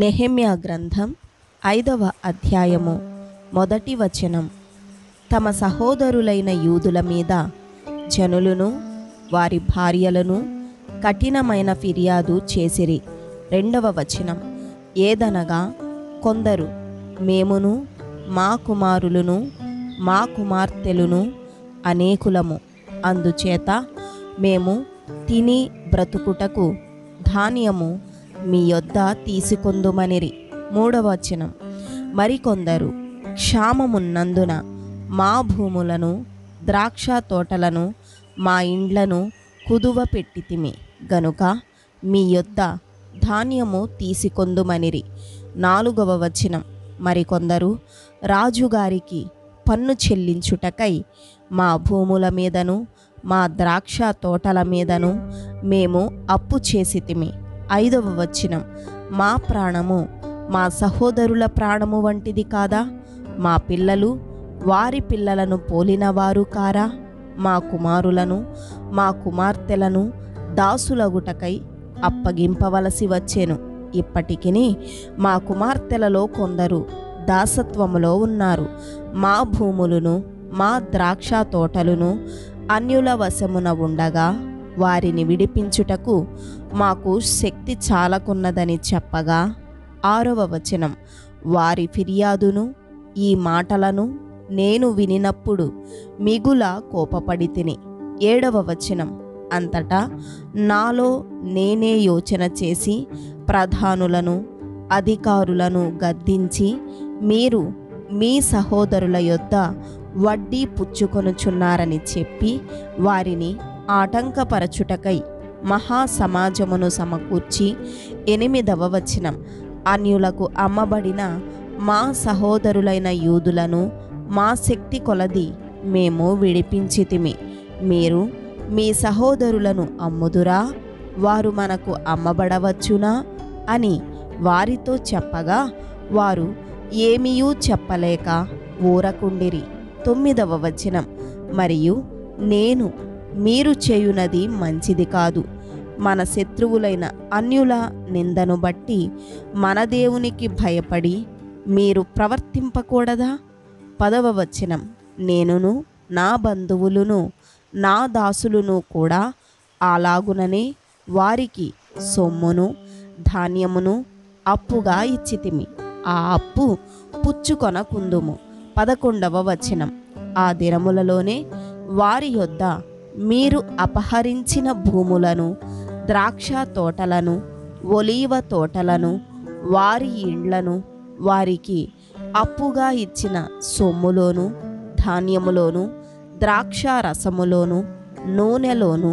నెహెమ్యా గ్రంథం 5వ అధ్యాయము 1వ వచనం. తమ సహోదరులైన యూదుల మీద జనులను వారి భార్యలను కఠినమైన ఫిర్యాదు చేసిరి. 2వ వచనం. ఏదనగా కొందరు మేమును మా కుమారులను మా కుమార్తెలను అనేకులము, అందుచేత మేము తిని బ్రతుకుటకు ధాన్యము మీ యొద్ద తీసుకొందుమనిరి. 3వ వచనం. మరికొందరు క్షామమున్నందున మా భూములను ద్రాక్ష తోటలను మా ఇండ్లను కుదువ పెట్టితిమి గనుక మీ యొద్ద ధాన్యము తీసుకొందుమనిరి. 4వ వచనం. మరికొందరు రాజుగారికి పన్ను చెల్లించుటకై మా భూముల మీదను మా ద్రాక్ష తోటల మీదను మేము అప్పు చేసితిమి. 5వ వచనం. మా ప్రాణము మా సహోదరుల ప్రాణము వంటిది కాదా? మా పిల్లలు వారి పిల్లలను పోలినవారు కారా? మా కుమారులను మా కుమార్తెలను దాసులగుటకై అప్పగింపవలసి వచ్చెను. ఇప్పటికిని మా కుమార్తెలలో కొందరు దాసత్వములో ఉన్నారు. మా భూములను మా ద్రాక్ష తోటలను అన్యుల వశమున ఉండగా వారిని విడిపించుటకు మాకు శక్తి చాలకున్నదని చెప్పగా. 6వ వచనం. వారి ఫిర్యాదును ఈ మాటలను నేను వినినప్పుడు మిగుల కోపపడి తిని. 7వ వచనం. అంతటా నాలో నేనే యోచన చేసి ప్రధానులను అధికారులను గద్దించి, మీరు మీ సహోదరుల యొద్ద వడ్డీ పుచ్చుకొనుచున్నారని చెప్పి వారిని ఆటంకపరచుటకై మహాసమాజమును సమకూర్చి. 8వ వచనం. అన్యులకు అమ్మబడిన మా సహోదరులైన యూదులను మా శక్తి కొలది మేము విడిపించితిమి. మీరు మీ సహోదరులను అమ్ముదురా? వారు మనకు అమ్మబడవచ్చునా అని వారితో చెప్పగా వారు ఏమీయూ చెప్పలేక ఊరకుండిరి. 9వ వచనం. మరియు నేను మీరు చేయునది మంచిది కాదు. మన శత్రువులైన అన్యుల నిందను బట్టి మన దేవునికి భయపడి మీరు ప్రవర్తింపకూడదా? 10వ వచనం. నేనును నా బంధువులను నా దాసులను కూడా అలాగుననే వారికి సొమ్మును ధాన్యమును అప్పుగా ఇచ్చితిమి. ఆ అప్పు పుచ్చుకొనకుందుము. 11వ వచనం. ఆ దినములలోనే వారి యొద్ద మీరు అపహరించిన భూములను ద్రాక్ష తోటలను ఒలీవ తోటలను వారి ఇండ్లను వారికి అప్పుగా ఇచ్చిన సొమ్ములోను ధాన్యములోను ద్రాక్ష రసములోను నూనెలోను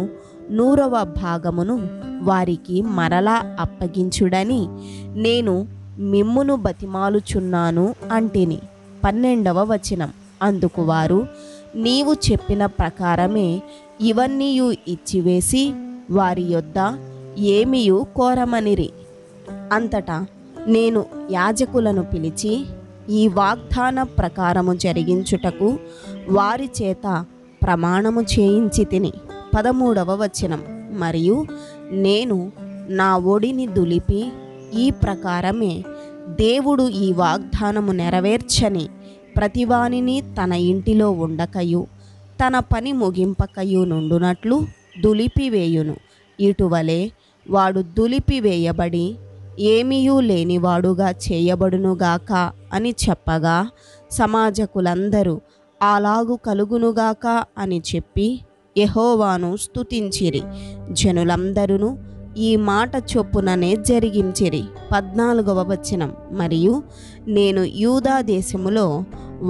100వ భాగమును వారికి మరలా అప్పగించుడని నేను మిమ్మును బతిమాలుచున్నాను అంటిని. 12వ వచనం. అందుకు వారు నీవు చెప్పిన ప్రకారమే ఇవన్నీయు ఇచ్చివేసి వారి యొద్ద ఏమీయు కోరమనిరి. అంతటా నేను యాజకులను పిలిచి ఈ వాగ్దాన ప్రకారము జరిగించుటకు వారి చేత ప్రమాణము చేయించి తిని. 13వ వచనం. మరియు నేను నా ఒడిని దులిపి ఈ ప్రకారమే దేవుడు ఈ వాగ్దానము నెరవేర్చని ప్రతివానిని తన ఇంటిలో ఉండకయు తన పని ముగింపకయు నుండునట్లు దులిపివేయును. ఇటువలే వాడు దులిపివేయబడి ఏమీయూ లేనివాడుగా చేయబడునుగాక అని చెప్పగా సమాజకులందరూ అలాగు కలుగునుగాక అని చెప్పి యెహోవాను స్తుతించిరి. జనులందరూ ఈ మాట చొప్పుననే జరిగించిరి. 14వ వచనం. మరియు నేను యూదా దేశములో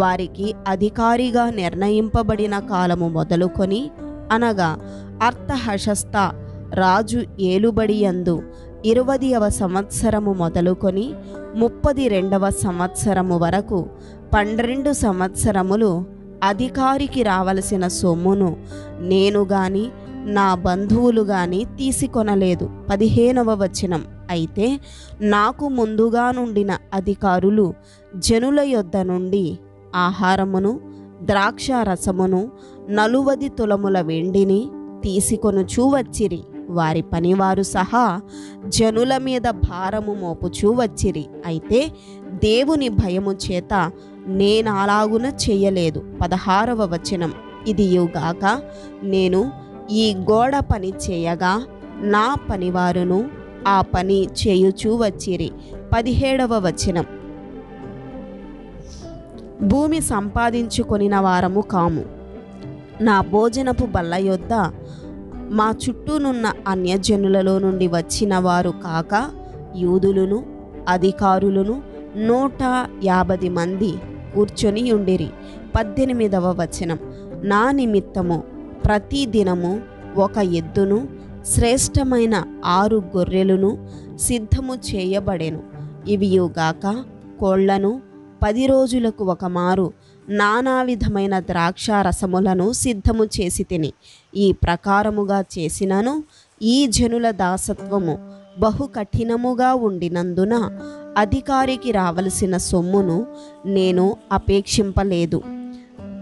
వారికి అధికారిగా నిర్ణయింపబడిన కాలము మొదలుకొని, అనగా అర్తహషస్త రాజు ఏలుబడియందు 20వ సంవత్సరము మొదలుకొని 32వ సంవత్సరము వరకు 12 సంవత్సరములు అధికారికి రావలసిన సొమ్మును నేను గాని నా బంధువులు గాని తీసుకొనలేదు. 15వ వచనం. అయితే నాకు ముందుగా నుండిన అధికారులు జనుల యొద్ద నుండి ఆహారమును ద్రాక్ష రసమును 40 తులముల వెండిని తీసుకొనుచూ వచ్చిరి. వారి పనివారు సహా జనుల మీద భారము మోపుచూ వచ్చిరి. అయితే దేవుని భయము చేత నేనలాగున చెయ్యలేదు. 16వ వచనం. ఇదియుగాక నేను ఈ గోడ పని చేయగా నా పనివారును ఆ పని చేయుచూ వచ్చిరి. 17వ వచనం. భూమి సంపాదించుకొనిన వారము కాము. నా భోజనపు బల్ల యొద్ద మా చుట్టూనున్న అన్యజనులలో నుండి వచ్చిన వారు కాక యూదులను అధికారులను 150 మంది కూర్చొని ఉండిరి. 18వ వచనం. నా నిమిత్తము ప్రతి దినము ఒక ఎద్దును శ్రేష్టమైన 6 గొర్రెలను సిద్ధము చేయబడెను. ఇవియుగాక కోళ్లను 10 రోజులకు ఒక మారు నానా విధమైన ద్రాక్ష రసములను సిద్ధము చేసి తిని ఈ ప్రకారముగా చేసినను ఈ జనుల దాసత్వము బహు కఠినముగా ఉండినందున అధికారికి రావలసిన సొమ్మును నేను అపేక్షింపలేదు.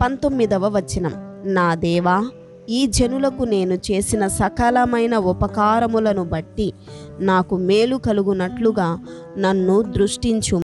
19వ వచనం. నా దేవా, ఈ జనులకు నేను చేసిన సకలమైన ఉపకారములను బట్టి నాకు మేలు కలుగునట్లుగా నన్ను దృష్టించు.